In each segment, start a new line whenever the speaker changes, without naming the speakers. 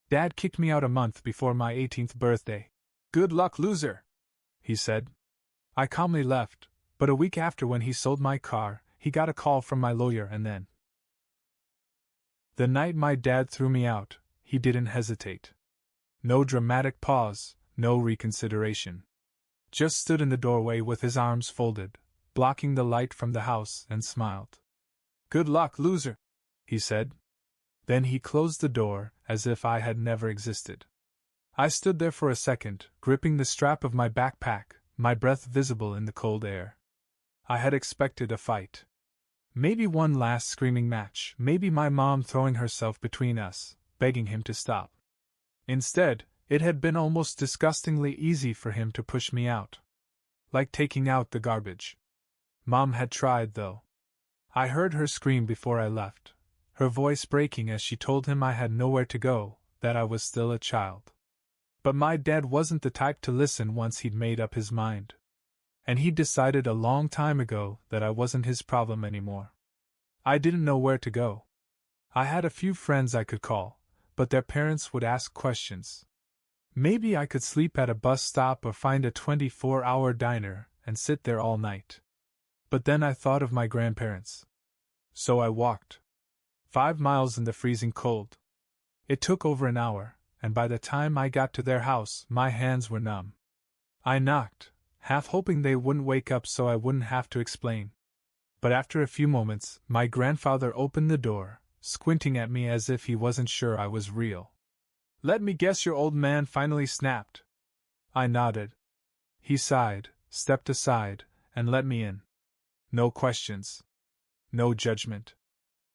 Dad kicked me out a month before my 18th birthday. Good luck, loser, he said. I calmly left, but a week after, when he sold my car, he got a call from my lawyer, and then. The night my dad threw me out, he didn't hesitate. No dramatic pause, no reconsideration. Just stood in the doorway with his arms folded, blocking the light from the house, and smiled. Good luck, loser, he said. Then he closed the door, as if I had never existed. I stood there for a second, gripping the strap of my backpack, my breath visible in the cold air. I had expected a fight. Maybe one last screaming match, maybe my mom throwing herself between us, begging him to stop. Instead, it had been almost disgustingly easy for him to push me out. Like taking out the garbage. Mom had tried, though. I heard her scream before I left, her voice breaking as she told him I had nowhere to go, that I was still a child. But my dad wasn't the type to listen once he'd made up his mind. And he'd decided a long time ago that I wasn't his problem anymore. I didn't know where to go. I had a few friends I could call, but their parents would ask questions. Maybe I could sleep at a bus stop or find a 24-hour diner and sit there all night. But then I thought of my grandparents. So I walked. 5 miles in the freezing cold. It took over an hour, and by the time I got to their house, my hands were numb. I knocked, half hoping they wouldn't wake up so I wouldn't have to explain. But after a few moments, my grandfather opened the door, squinting at me as if he wasn't sure I was real. Let me guess, your old man finally snapped. I nodded. He sighed, stepped aside, and let me in. No questions. No judgment.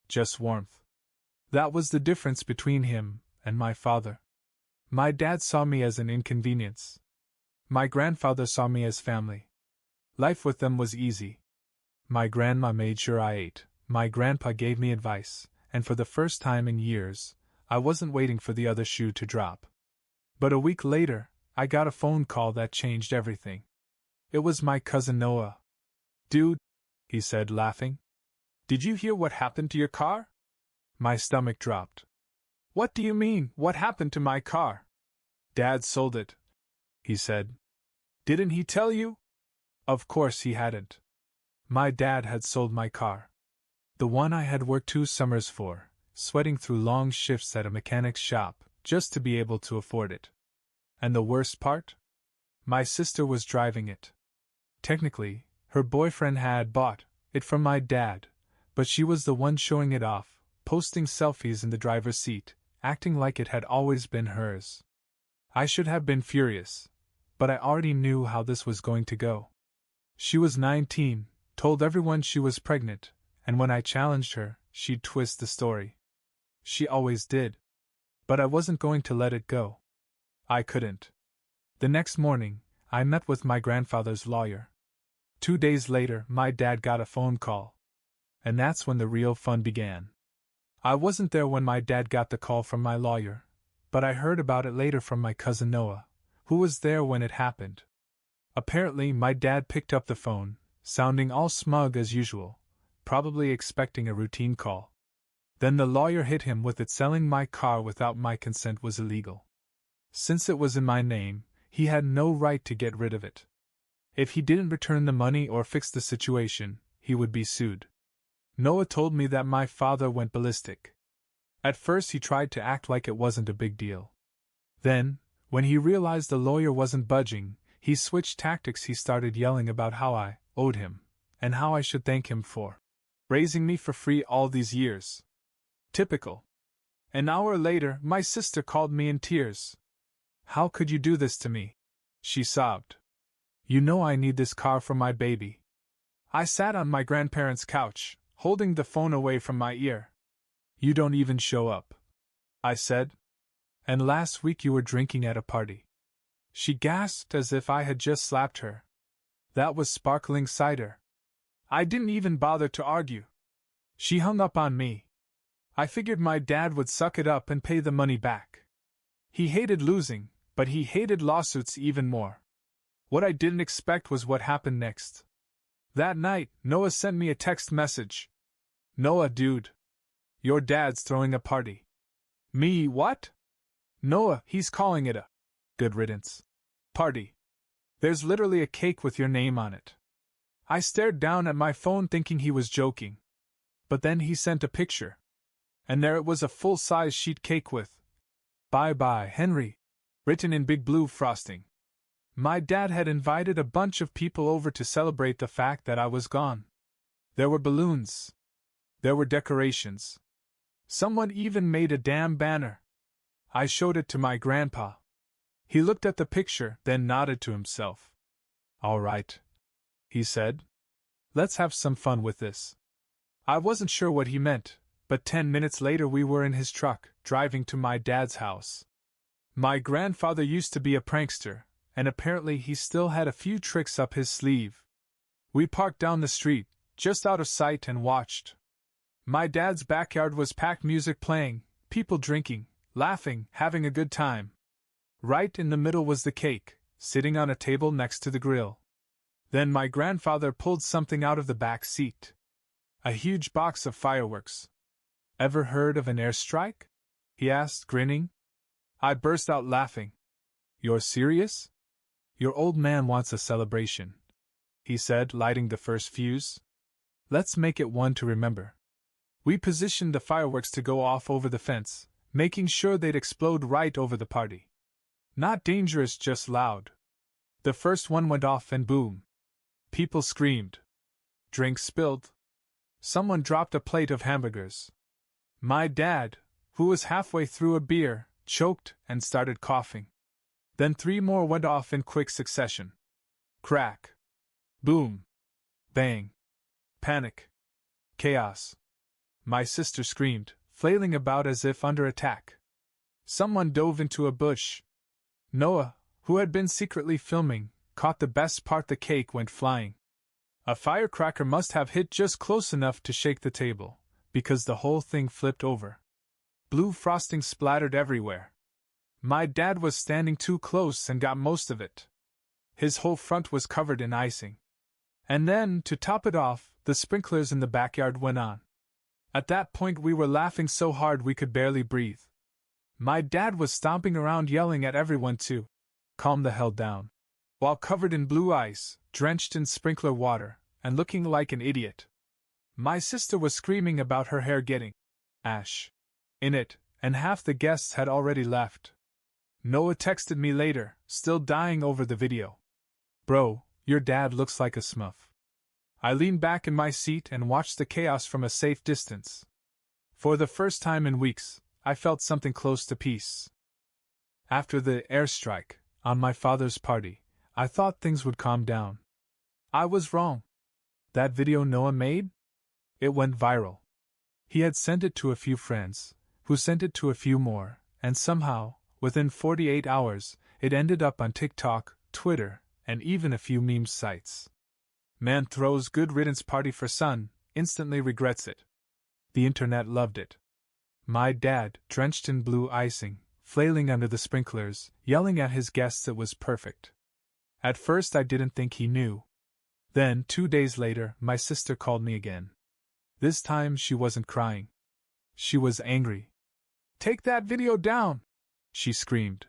Just warmth. That was the difference between him and my father. My dad saw me as an inconvenience. My grandfather saw me as family. Life with them was easy. My grandma made sure I ate, my grandpa gave me advice, and for the first time in years, I wasn't waiting for the other shoe to drop. But a week later, I got a phone call that changed everything. It was my cousin Noah. Dude, he said, laughing. Did you hear what happened to your car? My stomach dropped. What do you mean, what happened to my car? Dad sold it, he said. Didn't he tell you? Of course he hadn't. My dad had sold my car. The one I had worked 2 summers for, sweating through long shifts at a mechanic's shop, just to be able to afford it. And the worst part? My sister was driving it. Technically, her boyfriend had bought it from my dad, but she was the one showing it off, posting selfies in the driver's seat, acting like it had always been hers. I should have been furious, but I already knew how this was going to go. She was 19, told everyone she was pregnant, and when I challenged her, she'd twist the story. She always did. But I wasn't going to let it go. I couldn't. The next morning, I met with my grandfather's lawyer. 2 days later, my dad got a phone call. And that's when the real fun began. I wasn't there when my dad got the call from my lawyer, but I heard about it later from my cousin Noah, who was there when it happened. Apparently, my dad picked up the phone, sounding all smug as usual, probably expecting a routine call. Then the lawyer hit him with it, selling my car without my consent was illegal. Since it was in my name, he had no right to get rid of it. If he didn't return the money or fix the situation, he would be sued. Noah told me that my father went ballistic. At first he tried to act like it wasn't a big deal. Then, when he realized the lawyer wasn't budging, he switched tactics. He started yelling about how I owed him, and how I should thank him for raising me for free all these years. Typical. An hour later, my sister called me in tears. How could you do this to me? She sobbed. You know I need this car for my baby. I sat on my grandparents' couch, holding the phone away from my ear. You don't even show up, I said. And last week you were drinking at a party. She gasped as if I had just slapped her. That was sparkling cider. I didn't even bother to argue. She hung up on me. I figured my dad would suck it up and pay the money back. He hated losing, but he hated lawsuits even more. What I didn't expect was what happened next. That night, Noah sent me a text message. Noah, dude. Your dad's throwing a party. Me, what? Noah, he's calling it a good riddance party. There's literally a cake with your name on it. I stared down at my phone thinking he was joking. But then he sent a picture. And there it was, a full-size sheet cake with "Bye bye, Henry" written in big blue frosting. My dad had invited a bunch of people over to celebrate the fact that I was gone. There were balloons. There were decorations. Someone even made a damn banner. I showed it to my grandpa. He looked at the picture, then nodded to himself. "All right," he said. "Let's have some fun with this." I wasn't sure what he meant, but 10 minutes later we were in his truck, driving to my dad's house. My grandfather used to be a prankster, and apparently he still had a few tricks up his sleeve. We parked down the street, just out of sight, and watched. My dad's backyard was packed, music playing, people drinking, laughing, having a good time. Right in the middle was the cake, sitting on a table next to the grill. Then my grandfather pulled something out of the back seat. A huge box of fireworks. "Ever heard of an airstrike?" he asked, grinning. I burst out laughing. "You're serious?" "Your old man wants a celebration," he said, lighting the first fuse. "Let's make it one to remember." We positioned the fireworks to go off over the fence, making sure they'd explode right over the party. Not dangerous, just loud. The first one went off and boom. People screamed. Drinks spilled. Someone dropped a plate of hamburgers. My dad, who was halfway through a beer, choked and started coughing. Then 3 more went off in quick succession. Crack. Boom. Bang. Panic. Chaos. My sister screamed, flailing about as if under attack. Someone dove into a bush. Noah, who had been secretly filming, caught the best part: the cake went flying. A firecracker must have hit just close enough to shake the table, because the whole thing flipped over. Blue frosting splattered everywhere. My dad was standing too close and got most of it. His whole front was covered in icing. And then, to top it off, the sprinklers in the backyard went on. At that point we were laughing so hard we could barely breathe. My dad was stomping around yelling at everyone to calm the hell down, while covered in blue ice, drenched in sprinkler water, and looking like an idiot. My sister was screaming about her hair getting ash in it, and half the guests had already left. Noah texted me later, still dying over the video. "Bro, your dad looks like a smurf." I leaned back in my seat and watched the chaos from a safe distance. For the first time in weeks, I felt something close to peace. After the airstrike on my father's party, I thought things would calm down. I was wrong. That video Noah made? It went viral. He had sent it to a few friends, who sent it to a few more, and somehow, within 48 hours, it ended up on TikTok, Twitter, and even a few meme sites. Man throws good riddance party for son, instantly regrets it. The internet loved it. My dad, drenched in blue icing, flailing under the sprinklers, yelling at his guests, it was perfect. At first I didn't think he knew. Then, 2 days later, my sister called me again. This time she wasn't crying. She was angry. "Take that video down!" she screamed.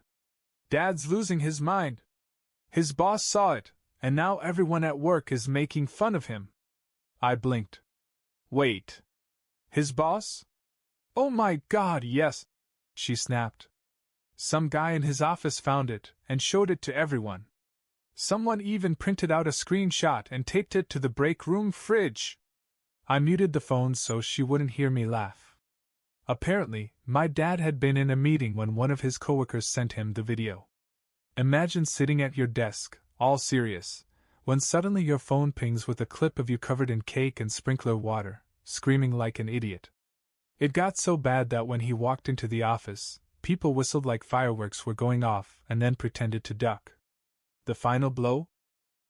"Dad's losing his mind. His boss saw it, and now everyone at work is making fun of him." I blinked. "Wait. His boss? Oh my God, yes!" she snapped. "Some guy in his office found it and showed it to everyone. Someone even printed out a screenshot and taped it to the break room fridge." I muted the phone so she wouldn't hear me laugh. Apparently, my dad had been in a meeting when one of his coworkers sent him the video. Imagine sitting at your desk, all serious, when suddenly your phone pings with a clip of you covered in cake and sprinkler water, screaming like an idiot. It got so bad that when he walked into the office, people whistled like fireworks were going off and then pretended to duck. The final blow?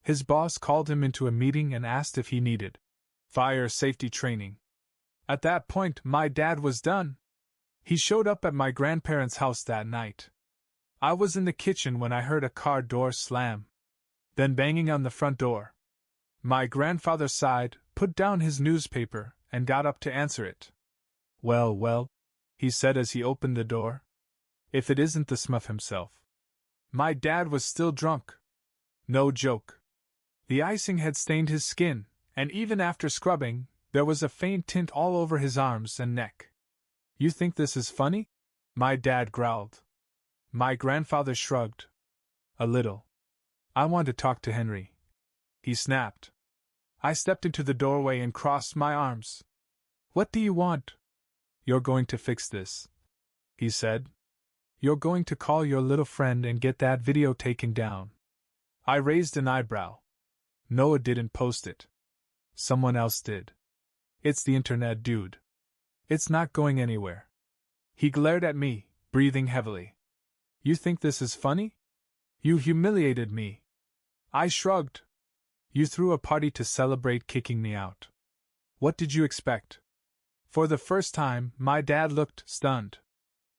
His boss called him into a meeting and asked if he needed fire safety training. At that point, my dad was done. He showed up at my grandparents' house that night. I was in the kitchen when I heard a car door slam, then banging on the front door. My grandfather sighed, put down his newspaper, and got up to answer it. Well, he said as he opened the door. If it isn't the Smurf himself. My dad was still drunk. No joke. The icing had stained his skin, and even after scrubbing, there was a faint tint all over his arms and neck. You think this is funny? My dad growled. My grandfather shrugged. A little. I want to talk to Henry. He snapped. I stepped into the doorway and crossed my arms. What do you want? You're going to fix this, he said. You're going to call your little friend and get that video taken down. I raised an eyebrow. Noah didn't post it. Someone else did. It's the internet, dude. It's not going anywhere. He glared at me, breathing heavily. You think this is funny? You humiliated me. I shrugged. You threw a party to celebrate kicking me out. What did you expect? For the first time, my dad looked stunned.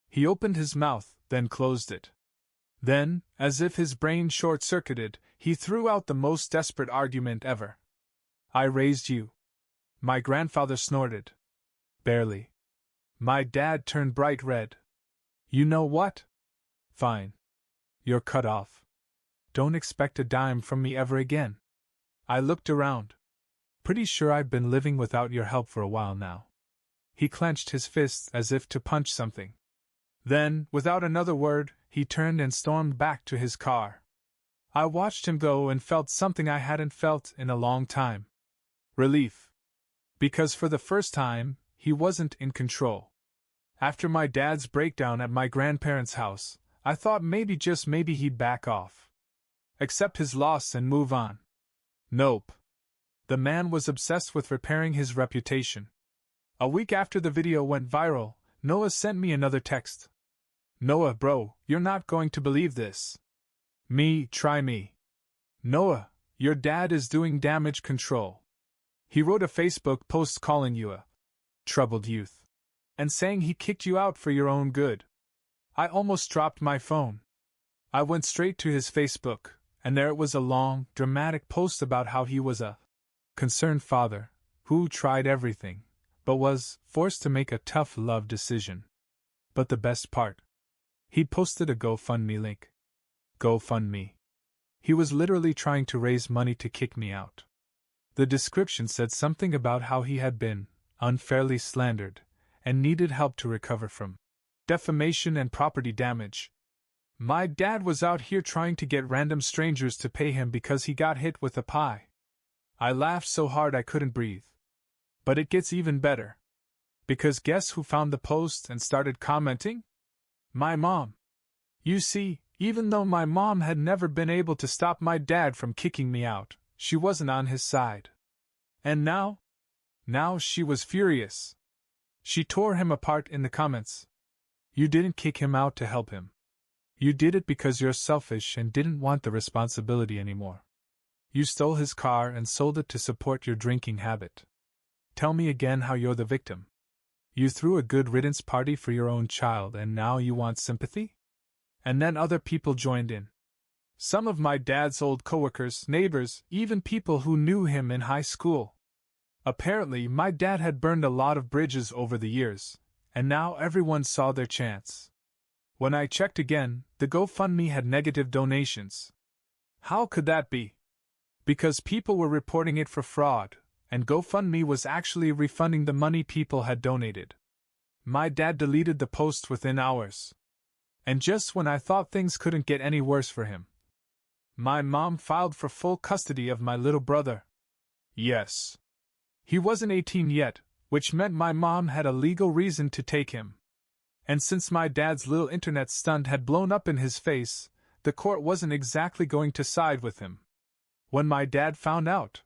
He opened his mouth, then closed it. Then, as if his brain short-circuited, he threw out the most desperate argument ever. I raised you. My grandfather snorted. Barely. My dad turned bright red. You know what? Fine. You're cut off. Don't expect a dime from me ever again. I looked around. Pretty sure I've been living without your help for a while now. He clenched his fists as if to punch something. Then, without another word, he turned and stormed back to his car. I watched him go and felt something I hadn't felt in a long time. Relief. Because for the first time, he wasn't in control. After my dad's breakdown at my grandparents' house, I thought maybe just maybe he'd back off. Accept his loss and move on. Nope. The man was obsessed with repairing his reputation. A week after the video went viral, Noah sent me another text. Noah, bro, you're not going to believe this. Try me. Noah, your dad is doing damage control. He wrote a Facebook post calling you a troubled youth and saying he kicked you out for your own good. I almost dropped my phone. I went straight to his Facebook, and there it was, a long, dramatic post about how he was a concerned father who tried everything, but was forced to make a tough love decision. But the best part? He'd posted a GoFundMe link. GoFundMe. He was literally trying to raise money to kick me out. The description said something about how he had been unfairly slandered and needed help to recover from defamation and property damage. My dad was out here trying to get random strangers to pay him because he got hit with a pie. I laughed so hard I couldn't breathe. But it gets even better. Because guess who found the post and started commenting? My mom. You see, even though my mom had never been able to stop my dad from kicking me out, she wasn't on his side. And now? Now she was furious. She tore him apart in the comments. You didn't kick him out to help him. You did it because you're selfish and didn't want the responsibility anymore. You stole his car and sold it to support your drinking habit. Tell me again how you're the victim. You threw a good riddance party for your own child and now you want sympathy? And then other people joined in. Some of my dad's old coworkers, neighbors, even people who knew him in high school. Apparently, my dad had burned a lot of bridges over the years, and now everyone saw their chance. When I checked again, the GoFundMe had negative donations. How could that be? Because people were reporting it for fraud, and GoFundMe was actually refunding the money people had donated. My dad deleted the post within hours. And just when I thought things couldn't get any worse for him, my mom filed for full custody of my little brother. Yes. He wasn't 18 yet, which meant my mom had a legal reason to take him. And since my dad's little internet stunt had blown up in his face, the court wasn't exactly going to side with him. When my dad found out,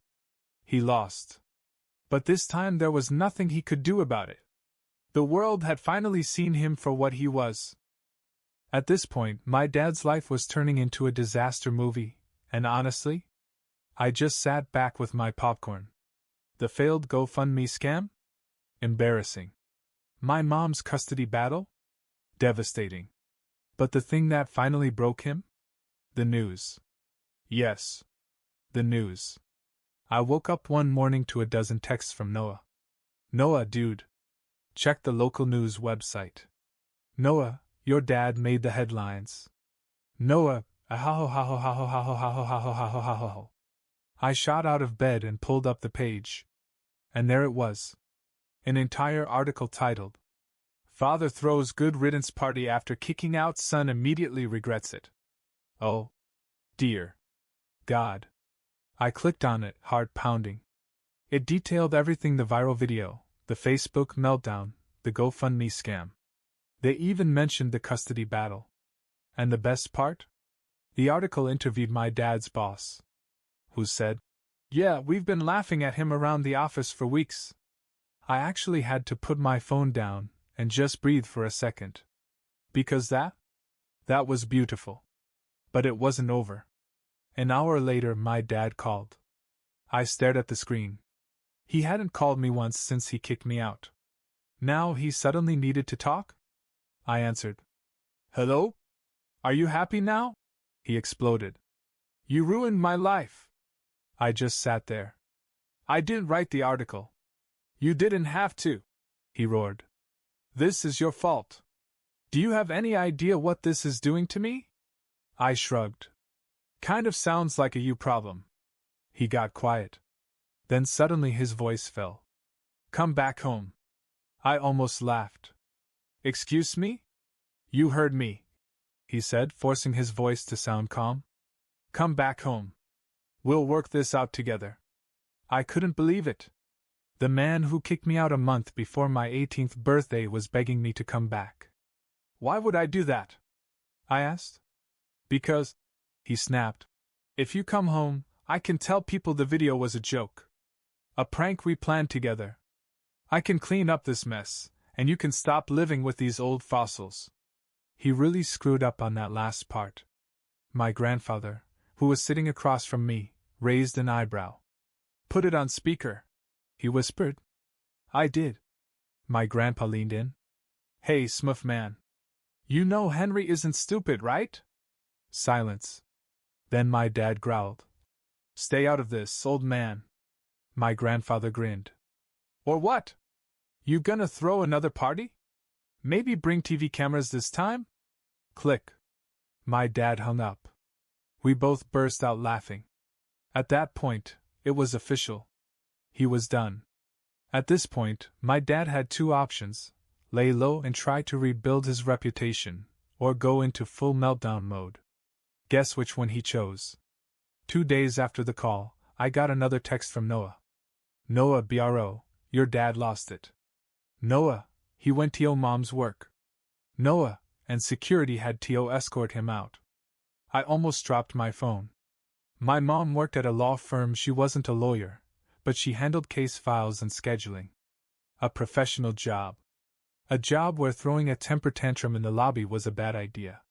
he lost. But this time there was nothing he could do about it. The world had finally seen him for what he was. At this point, my dad's life was turning into a disaster movie, and honestly, I just sat back with my popcorn. The failed GoFundMe scam? Embarrassing. My mom's custody battle? Devastating. But the thing that finally broke him? The news. Yes. The news. I woke up one morning to a dozen texts from Noah. Noah, dude. Check the local news website. Noah, Your dad made the headlines. Noah, I shot out of bed and pulled up the page. And there it was. An entire article titled, Father Throws Good Riddance Party After Kicking Out Son Immediately Regrets It. Oh, dear God. I clicked on it, heart pounding. It detailed everything: the viral video, the Facebook meltdown, the GoFundMe scam. They even mentioned the custody battle. And the best part? The article interviewed my dad's boss, who said, "Yeah, we've been laughing at him around the office for weeks." I actually had to put my phone down and just breathe for a second. Because that was beautiful. But it wasn't over. An hour later, my dad called. I stared at the screen. He hadn't called me once since he kicked me out. Now he suddenly needed to talk? I answered. "Hello? Are you happy now?" He exploded. "You ruined my life." I just sat there. "I didn't write the article." "You didn't have to," he roared. "This is your fault. Do you have any idea what this is doing to me?" I shrugged. "Kind of sounds like a you problem." He got quiet. Then suddenly his voice fell. "Come back home." I almost laughed. "Excuse me?" "You heard me," he said, forcing his voice to sound calm. "Come back home. We'll work this out together." I couldn't believe it. The man who kicked me out a month before my 18th birthday was begging me to come back. "Why would I do that?" I asked. "Because," he snapped, "if you come home, I can tell people the video was a joke. A prank we planned together. I can clean up this mess, and you can stop living with these old fossils." He really screwed up on that last part. My grandfather, who was sitting across from me, raised an eyebrow. "Put it on speaker," he whispered. I did. My grandpa leaned in. "Hey, Smuff man. You know Henry isn't stupid, right?" Silence. Then my dad growled. "Stay out of this, old man." My grandfather grinned. "Or what? You gonna throw another party? Maybe bring TV cameras this time?" Click. My dad hung up. We both burst out laughing. At that point, it was official. He was done. At this point, my dad had two options: lay low and try to rebuild his reputation, or go into full meltdown mode. Guess which one he chose. 2 days after the call, I got another text from Noah. "Noah bro, your dad lost it." Noah, he went to your mom's work. Noah, and security had to escort him out. I almost dropped my phone. My mom worked at a law firm. She wasn't a lawyer, but she handled case files and scheduling. A professional job. A job where throwing a temper tantrum in the lobby was a bad idea.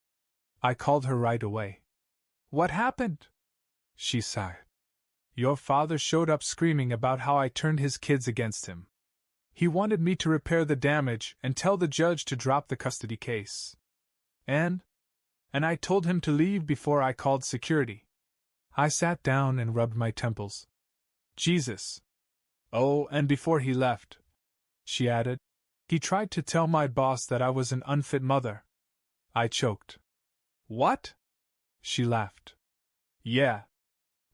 I called her right away. "What happened?" She sighed. "Your father showed up screaming about how I turned his kids against him. He wanted me to repair the damage and tell the judge to drop the custody case. And I told him to leave before I called security." I sat down and rubbed my temples. "Jesus. Oh, and before he left," she added, "he tried to tell my boss that I was an unfit mother." I choked. "What?" She laughed. "Yeah.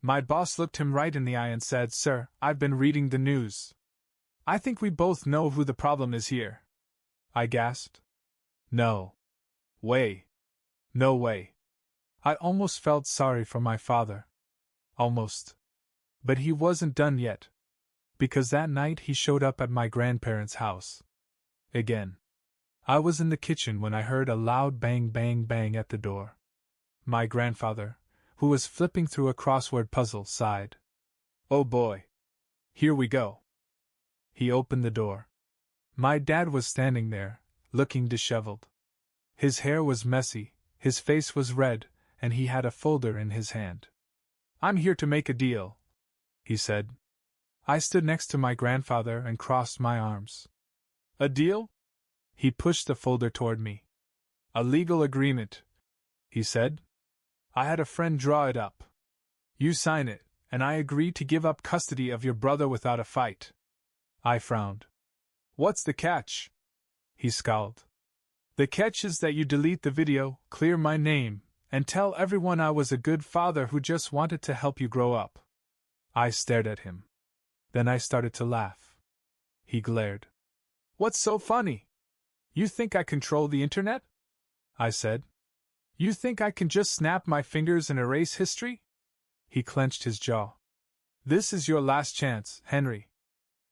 My boss looked him right in the eye and said, 'Sir, I've been reading the news. I think we both know who the problem is here.'" I gasped. No way. No way. I almost felt sorry for my father. Almost. But he wasn't done yet. Because that night he showed up at my grandparents' house. Again. I was in the kitchen when I heard a loud bang bang bang at the door. My grandfather, who was flipping through a crossword puzzle, sighed. "Oh boy. Here we go." He opened the door. My dad was standing there, looking disheveled. His hair was messy, his face was red, and he had a folder in his hand. "I'm here to make a deal," he said. I stood next to my grandfather and crossed my arms. "A deal?" He pushed the folder toward me. "A legal agreement," he said. "I had a friend draw it up. You sign it, and I agree to give up custody of your brother without a fight." I frowned. "What's the catch?" He scowled. The catch is that you delete the video, clear my name, and tell everyone I was a good father who just wanted to help you grow up. I stared at him. Then I started to laugh. He glared. What's so funny? You think I control the internet? I said. You think I can just snap my fingers and erase history? He clenched his jaw. This is your last chance, Henry.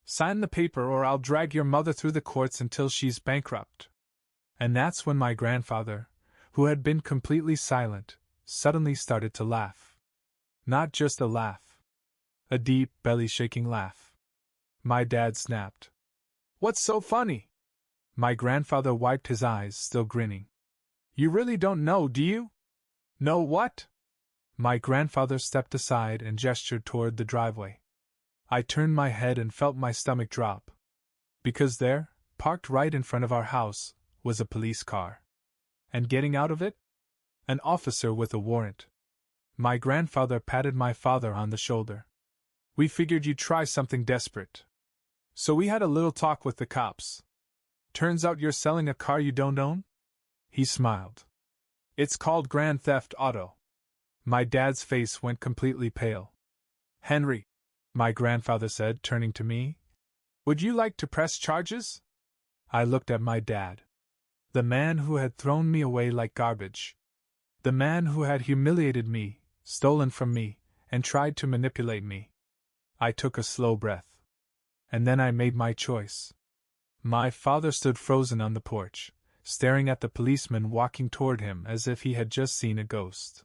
Sign the paper or I'll drag your mother through the courts until she's bankrupt. And that's when my grandfather, who had been completely silent, suddenly started to laugh. Not just a laugh. A deep, belly-shaking laugh. My dad snapped. What's so funny? My grandfather wiped his eyes, still grinning. You really don't know, do you? Know what? My grandfather stepped aside and gestured toward the driveway. I turned my head and felt my stomach drop. Because there, parked right in front of our house, was a police car. And getting out of it? An officer with a warrant. My grandfather patted my father on the shoulder. We figured you'd try something desperate. So we had a little talk with the cops. Turns out you're selling a car you don't own? He smiled. It's called Grand Theft Auto. My dad's face went completely pale. Henry, my grandfather said, turning to me, would you like to press charges? I looked at my dad. The man who had thrown me away like garbage. The man who had humiliated me, stolen from me, and tried to manipulate me. I took a slow breath. And then I made my choice. My father stood frozen on the porch, staring at the policeman walking toward him as if he had just seen a ghost.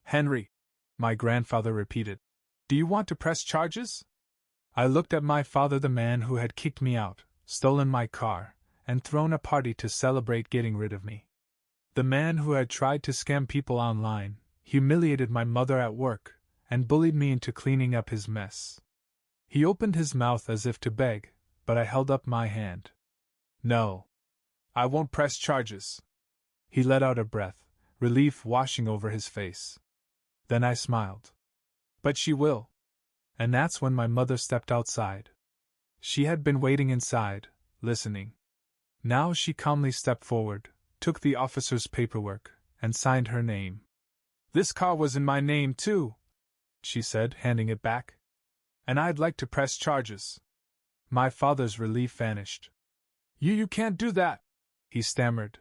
Henry, my grandfather repeated, do you want to press charges? I looked at my father, the man who had kicked me out, stolen my car, and thrown a party to celebrate getting rid of me. The man who had tried to scam people online, humiliated my mother at work, and bullied me into cleaning up his mess. He opened his mouth as if to beg, but I held up my hand. No. I won't press charges. He let out a breath, relief washing over his face. Then I smiled. But she will. And that's when my mother stepped outside. She had been waiting inside, listening. Now she calmly stepped forward, took the officer's paperwork, and signed her name. This car was in my name, too, she said, handing it back. And I'd like to press charges. My father's relief vanished. You can't do that, he stammered.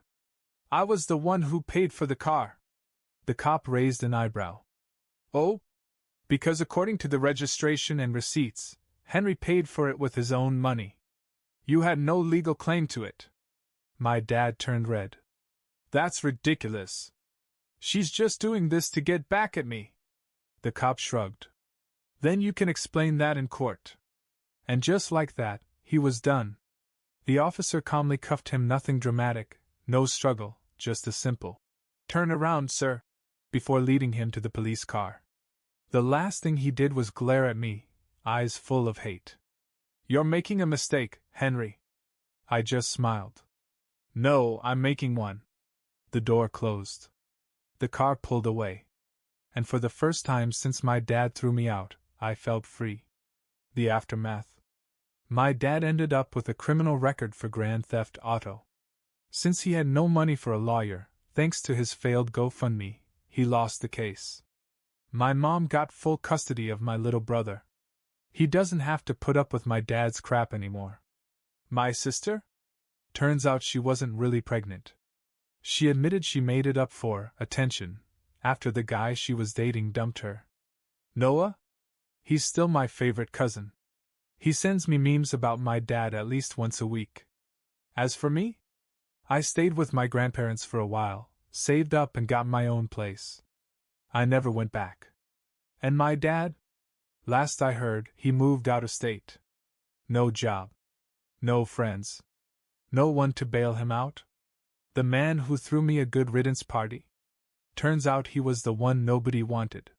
I was the one who paid for the car. The cop raised an eyebrow. Oh? Because according to the registration and receipts, Henry paid for it with his own money. You had no legal claim to it. My dad turned red. That's ridiculous. She's just doing this to get back at me. The cop shrugged. Then you can explain that in court. And just like that, he was done. The officer calmly cuffed him, nothing dramatic, no struggle, just a simple, "Turn around, sir," before leading him to the police car. The last thing he did was glare at me, eyes full of hate. You're making a mistake, Henry. I just smiled. No, I'm making one. The door closed. The car pulled away. And for the first time since my dad threw me out, I felt free. The aftermath. My dad ended up with a criminal record for Grand Theft Auto. Since he had no money for a lawyer, thanks to his failed GoFundMe, he lost the case. My mom got full custody of my little brother. He doesn't have to put up with my dad's crap anymore. My sister? Turns out she wasn't really pregnant. She admitted she made it up for attention after the guy she was dating dumped her. Noah? He's still my favorite cousin. He sends me memes about my dad at least once a week. As for me? I stayed with my grandparents for a while, saved up and got my own place. I never went back. And my dad? Last I heard, he moved out of state. No job. No friends. No one to bail him out? The man who threw me a good riddance party? Turns out he was the one nobody wanted.